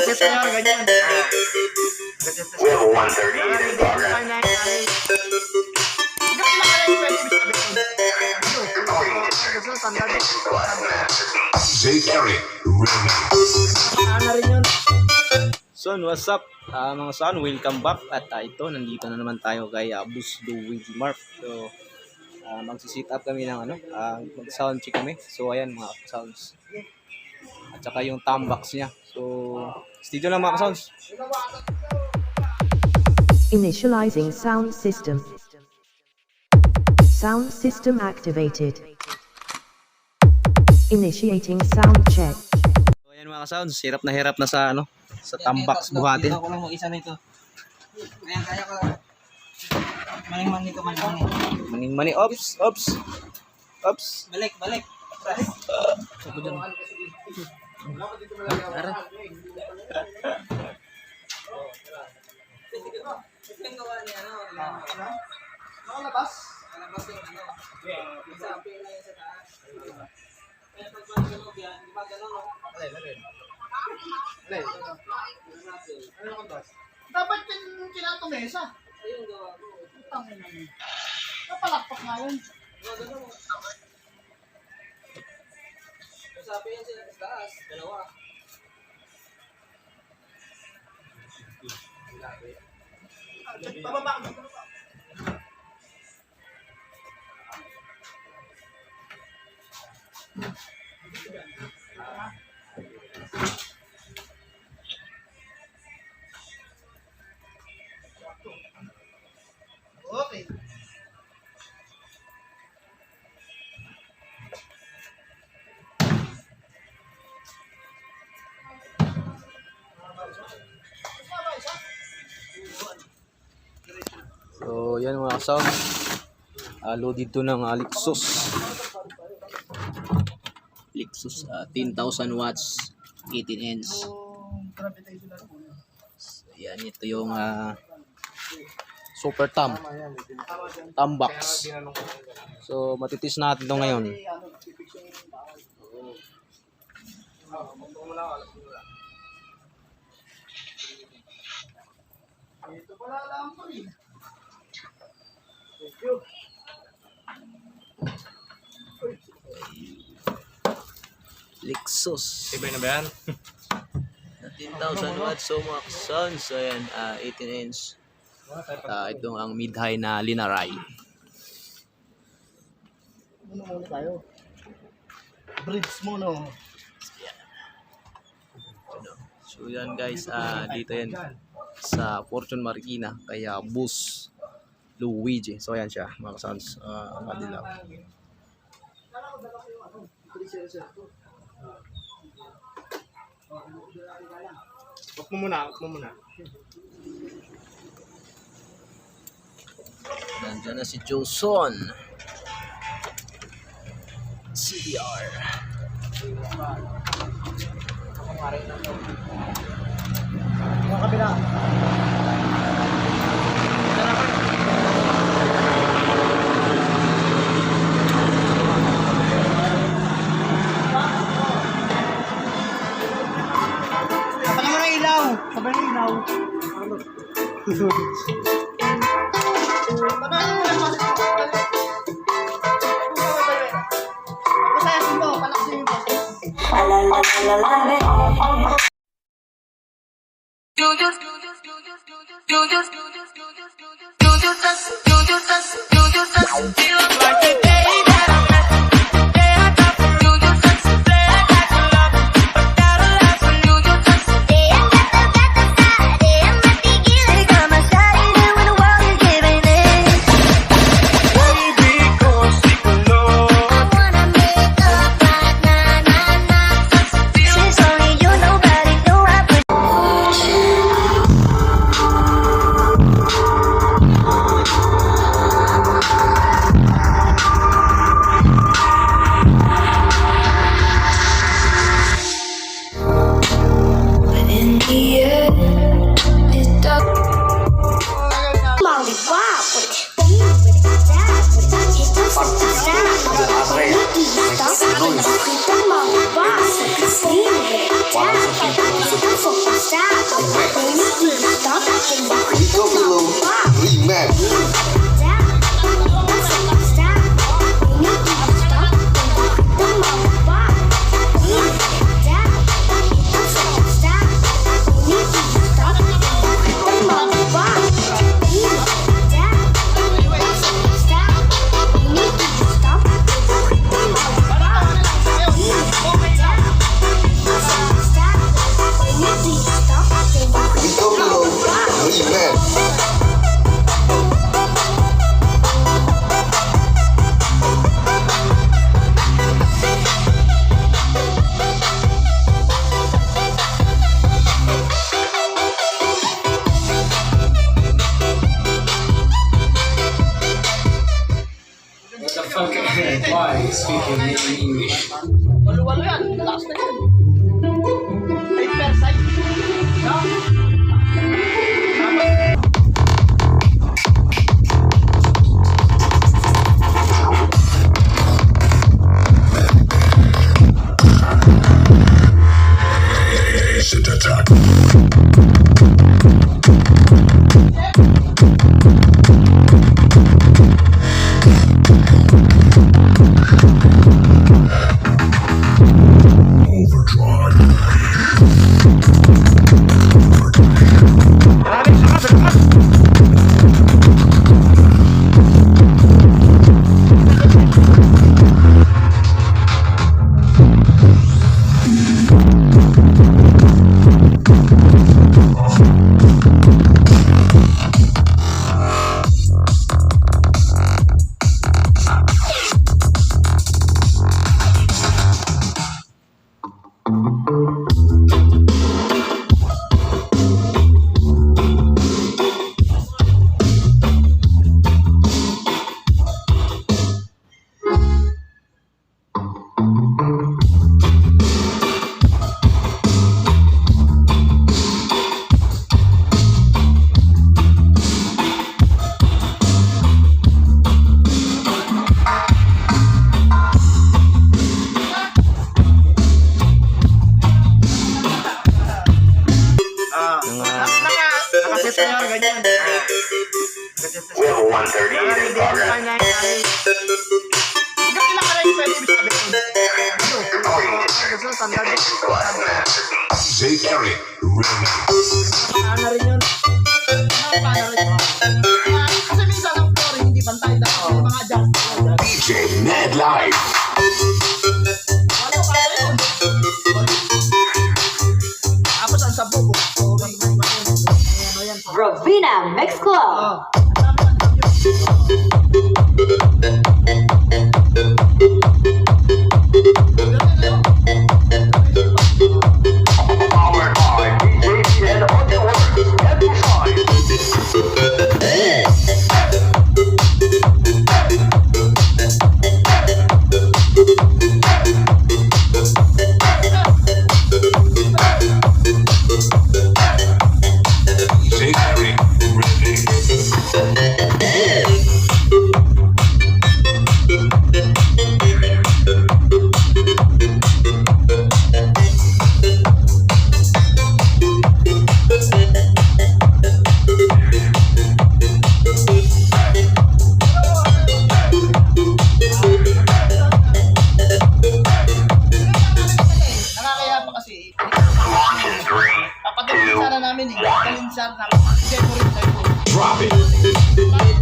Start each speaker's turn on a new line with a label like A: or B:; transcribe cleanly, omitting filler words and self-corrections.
A: Set nyo, ganyan.
B: Level 130 is in progress.
C: So, what's up mga son? Welcome back. At ito, nandito na naman tayo kay Bus Luigi Mark. So, magsisit up kami ng mag-sound check kami. So, ayan mga sounds. At saka yung tambox niya. So, studio lang mga sounds.
D: Initializing sound system. Sound system activated. Initiating sound check.
C: So, ayan mga sounds. Hirap na sa sa tambox buhatin.
A: Ako lang mag-isa nito. Kaya ko lang. Maning-mani ito, maning-mani.
C: Maning-mani. Ops.
A: Balik.
C: Sabi dyan. Ara.
A: Yung gawa niya,
E: Nakalabas
A: yung isa, pila yan sa taas. Kaya pag magano'n yan, di ba gano'n, no?
E: Alay. Ano yung kandas? Dapat kinatumesa.
A: Ayun gawa ko.
E: Tangin na yun. Napalakpak nga yun.
A: Gano'n. Sabi yan sila sa taas, dalawa.
E: Pababa. Okay.
C: So, yan mga sound. Loaded to ng LEXUS 10,000 watts 18 inch. So, yan, ito yung super tambox. So, matitis natin ito ngayon.
E: Ito pala lang ko rin. Thank you.
C: LEXUS.
A: Ibay na ba yan?
C: 10,000 watts. So, mga sound. So, yan, 18 inch. Itong ang mid-high na linaray.
E: Ano muna tayo? Bridge mo, no?
C: So, yan guys. Dito yan sa Fortune Marikina. Kaya Bus Luigi. So, yan siya. Mga sounds. Madilaw.
E: Huwag mo muna.
C: Nandiyan na si Joson. CVR.
E: Mga kabila. Sabay mo ng ilaw.
F: Why speaking in English?
E: Walo-walo yan. Last na yan. 8%. No?
B: We have a 138 in progress.
G: Jairie-mini.
E: Ano rin yun? Kasi minsan ang flooring hindi pantay dahil mga adjustment.
G: DJ Ned Live.
E: Ano kaya yun? Tapos ang sabog.
H: Rovina Mix Club.
B: Powered by DJ and on the work every time.
E: Nakakaya pa kasi.
B: Launch in 3,
E: Papadalin sana namin eh. Dalhin sana namin. Kasi mo rin tayo.
G: Drop it.